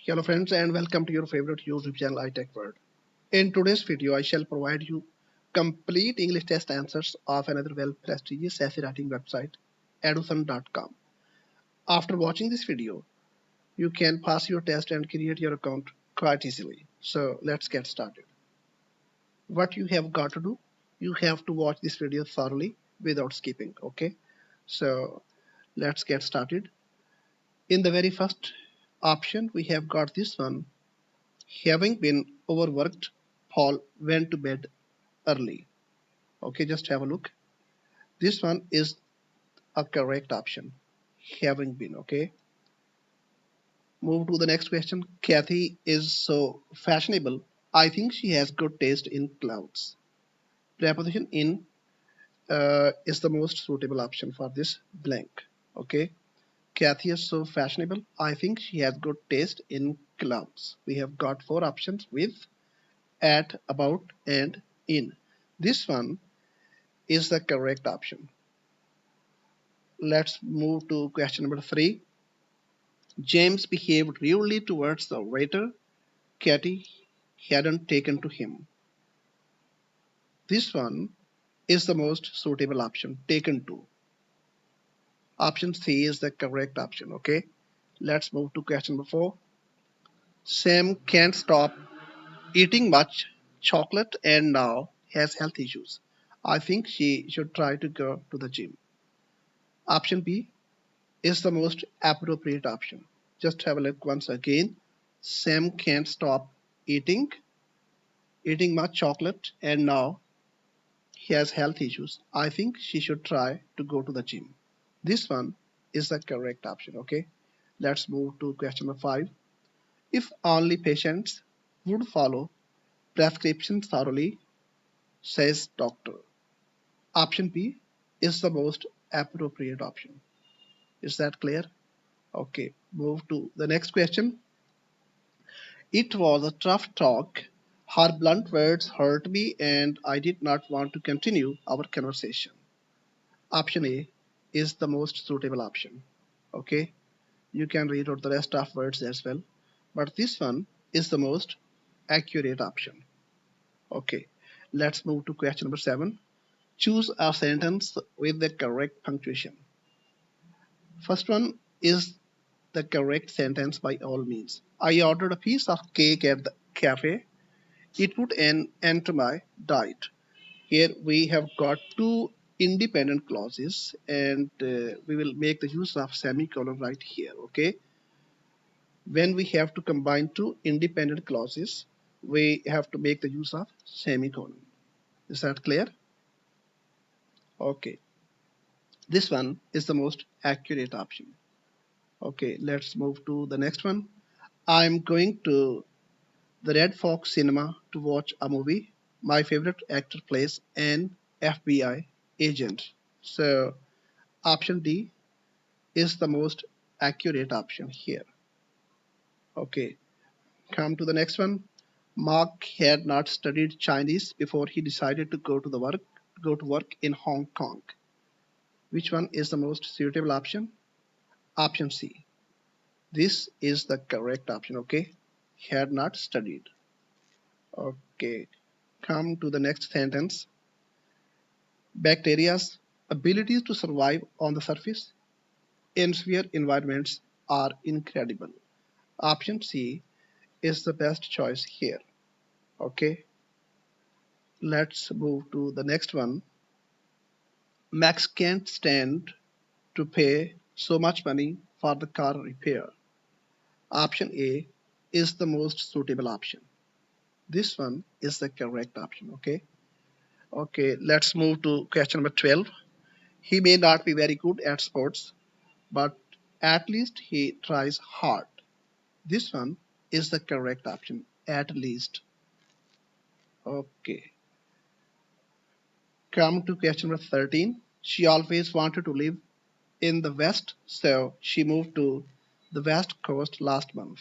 Hello friends and welcome to your favorite YouTube channel iTech World. In today's video, I shall provide you complete English test answers of another well-prestigious essay writing website, Edusson.com. After watching this video, you can pass your test and create your account quite easily. So let's get started. What you have got to do, you have to watch this video thoroughly without skipping, okay? So let's get started. In the very first option, we have got this one. Having been overworked, Paul went to bed early. Okay, just have a look. This one is a correct option. Having been, okay. Move to the next question. Kathy is so fashionable. I think she has good taste in clothes. Preposition in is the most suitable option for this blank. Okay. Kathy is so fashionable. I think she has good taste in clothes. We have got four options with, at, about, and in. This one is the correct option. Let's move to question number 3. James behaved rudely towards the waiter Katie hadn't taken to him. This one is the most suitable option, taken to. Option C is the correct option, okay? Let's move to question number 4. Sam can't stop eating much chocolate and now has health issues. I think she should try to go to the gym. Option B is the most appropriate option. Just have a look once again. Sam can't stop eating much chocolate and now he has health issues. I think she should try to go to the gym. This one is the correct option, okay? Let's move to question number 5. If only patients would follow prescriptions thoroughly, says doctor. Option B is the most appropriate option. Is that clear? Okay, move to the next question. It was a tough talk. Her blunt words hurt me and I did not want to continue our conversation. Option A is the most suitable option. Okay, you can read out the rest of words as well, but this one is the most accurate option. Okay, let's move to question number 7. Choose a sentence with the correct punctuation. First one is the correct sentence by all means. I ordered a piece of cake at the cafe. It put an end to my diet. Here we have got two independent clauses and we will make the use of semicolon right here, okay? When we have to combine two independent clauses, we have to make the use of semicolon. Is that clear? Okay. This one is the most accurate option. Okay, let's move to the next one. I'm going to the Red Fox Cinema to watch a movie. My favorite actor plays an FBI agent. So option D is the most accurate option here. Okay, come to the next one. Mark had not studied Chinese before he decided to go to work in Hong Kong. Which one is the most suitable option? Option C. This is the correct option, okay? Had not studied. Okay, come to the next sentence. Bacteria's abilities to survive on the surface in severe environments are incredible. Option C is the best choice here. Okay, let's move to the next one. Max can't stand to pay so much money for the car repair. Option A is the most suitable option. This one is the correct option. Okay, let's move to question number 12. He may not be very good at sports, but at least he tries hard. This one is the correct option, at least. Okay, come to question number 13. She always wanted to live in the West, so she moved to the West Coast last month.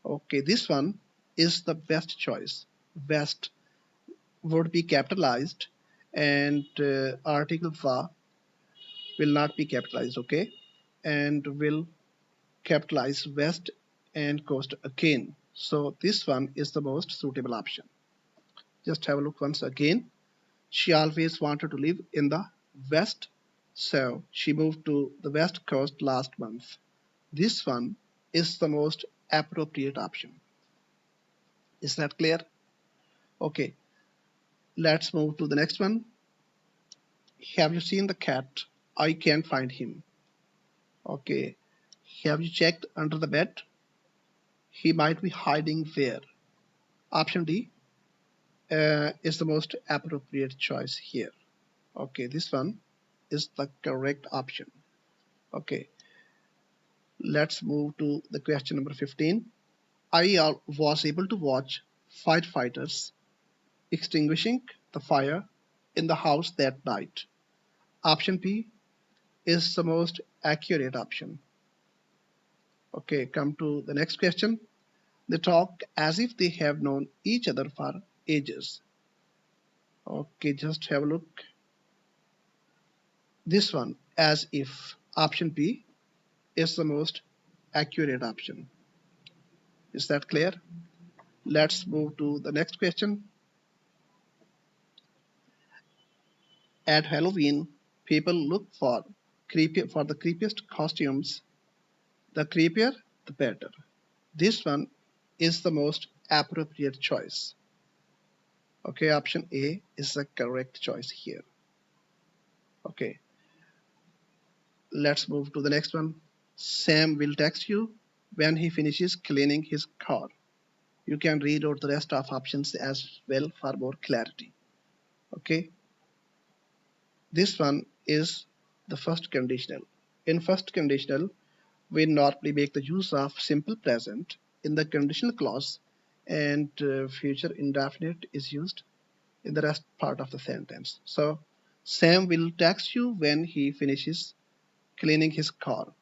Okay, this one is the best choice. West would be capitalized and article va will not be capitalized, okay? And will capitalize West and coast again. So this one is the most suitable option. Just have a look once again. She always wanted to live in the west, so she moved to the west coast last month. This one is the most appropriate option. Is that clear? Okay, let's move to the next one. Have you seen the cat? I can't find him. Okay, have you checked under the bed? He might be hiding there. Option D is the most appropriate choice here. Okay, this one is the correct option. Okay, let's move to the question number 15. I was able to watch firefighters extinguishing the fire in the house that night. Option B is the most accurate option. Okay, come to the next question. They talk as if they have known each other for ages. Okay, just have a look. This one, as if. Option B is the most accurate option. Is that clear? Let's move to the next question. At Halloween, people look for the creepiest costumes. The creepier, the better. This one is the most appropriate choice. Okay, option A is the correct choice here. Okay, let's move to the next one. Sam will text you when he finishes cleaning his car. You can read out the rest of options as well for more clarity. Okay, this one is the first conditional. In first conditional, we normally make the use of simple present in the conditional clause, and future indefinite is used in the rest part of the sentence. So Sam will text you when he finishes cleaning his car.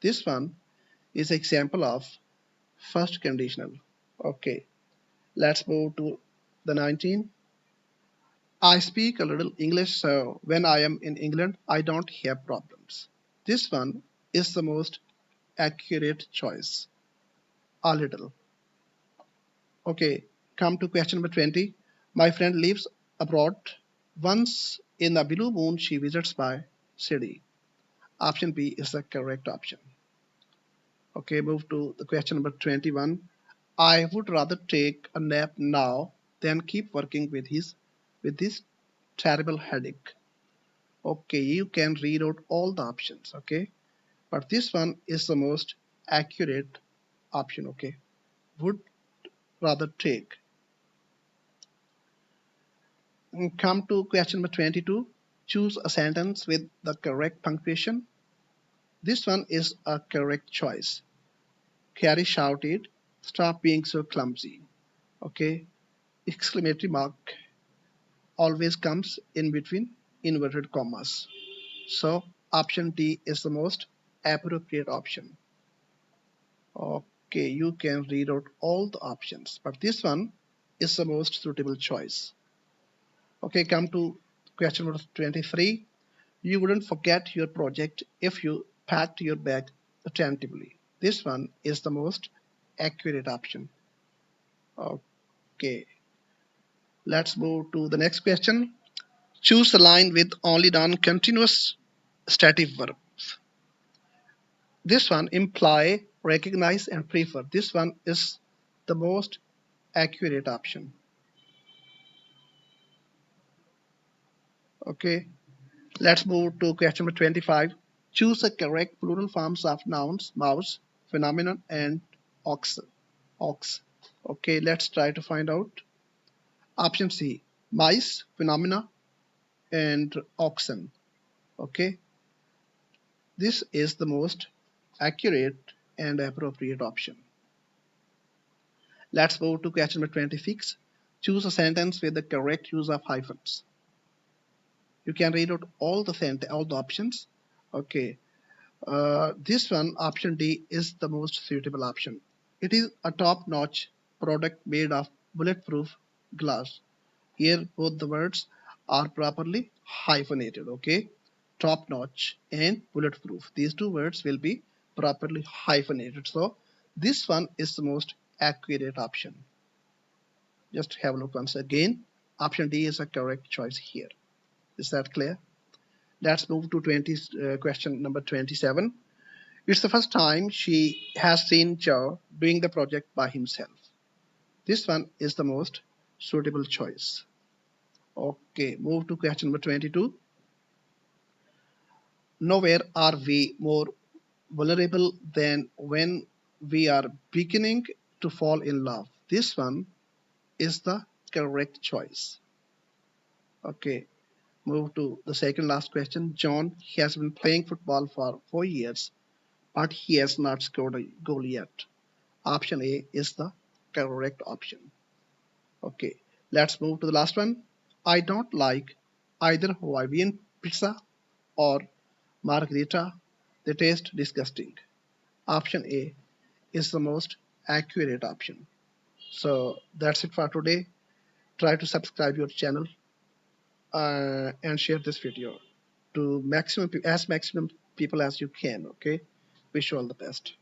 This one is example of first conditional. Okay, let's move to the 19. I speak a little English, so when I am in England, I don't have problems. This one is the most accurate choice. A little. Okay, come to question number 20. My friend lives abroad. Once in a blue moon, she visits my city. Option B is the correct option. Okay, move to the question number 21. I would rather take a nap now than keep working with this terrible headache. Okay, you can read out all the options, okay? But this one is the most accurate option, okay? Would rather take. Come to question number 22. Choose a sentence with the correct punctuation. This one is a correct choice. Carrie shouted, "Stop being so clumsy." Okay, exclamatory mark always comes in between inverted commas. So option D is the most appropriate option. Okay, you can read out all the options, but this one is the most suitable choice. Okay, come to question number 23. You wouldn't forget your project if you packed your bag attentively. This one is the most accurate option. Okay, let's move to the next question. Choose a line with only non-continuous stative verbs. This one imply, recognize, and prefer. This one is the most accurate option. Okay, let's move to question number 25. Choose the correct plural forms of nouns, mouse, phenomenon, and ox. Ox. Okay, let's try to find out. Option C, mice, phenomena, and oxen. Okay, this is the most accurate and appropriate option. Let's move to question number 26. Choose a sentence with the correct use of hyphens. You can read out all the options. Okay, this one, option D, is the most suitable option. It is a top-notch product made of bulletproof glass. Here, both the words are properly hyphenated. Okay, top-notch and bulletproof. These two words will be properly hyphenated. So This one is the most accurate option. Just have a look once again. Option D is a correct choice here. Is that clear? Let's move to question number 27. It's the first time she has seen Joe doing the project by himself. This one is the most suitable choice. Okay, move to question number 22. Nowhere are we more vulnerable than when we are beginning to fall in love. This one is the correct choice. Okay, move to the second last question. John has been playing football for 4 years, but he has not scored a goal yet. Option A is the correct option. Okay, let's move to the last one. I don't like either Hawaiian pizza or margarita. They taste disgusting. Option A is the most accurate option. So that's it for today. Try to subscribe your channel and share this video to maximum people as you can. Okay, wish you all the best.